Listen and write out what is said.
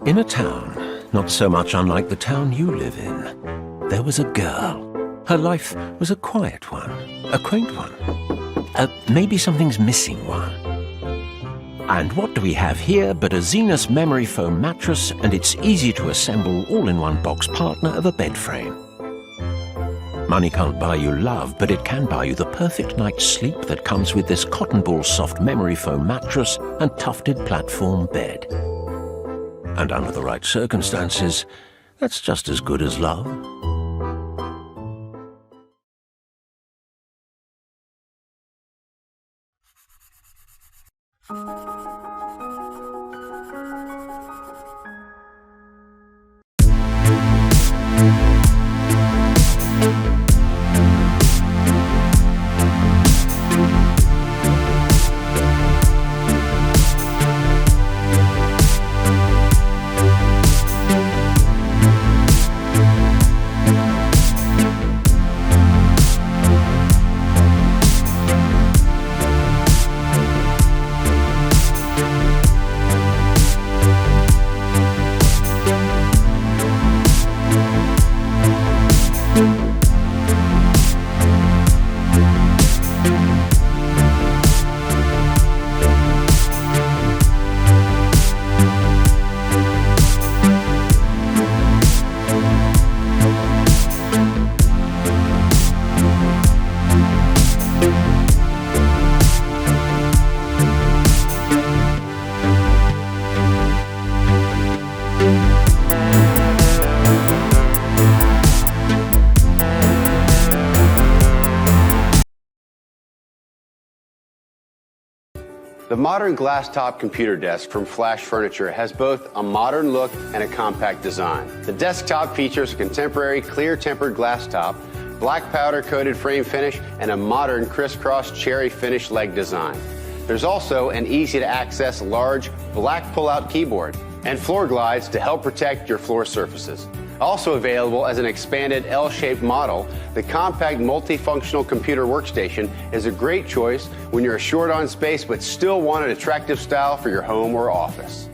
In a town, not so much unlike the town you live in, there was a girl. Her life was a quiet one, a quaint one, maybe something's missing one. And what do we have here but a ZINUS memory foam mattress and its easy-to-assemble all-in-one box partner of a bed frame. Money can't buy you love, but it can buy you the perfect night's sleep that comes with this cotton ball soft memory foam mattress and tufted platform bed. And under the right circumstances, that's just as good as love. The modern glass-top computer desk from Flash Furniture has both a modern look and a compact design. The desktop features a contemporary clear-tempered glass top, black powder-coated frame finish, and a modern crisscross cherry finish leg design. There's also an easy-to-access large black pull-out keyboard and floor glides to help protect your floor surfaces. Also available as an expanded L-shaped model, the compact multifunctional computer workstation is a great choice when you're short on space but still want an attractive style for your home or office.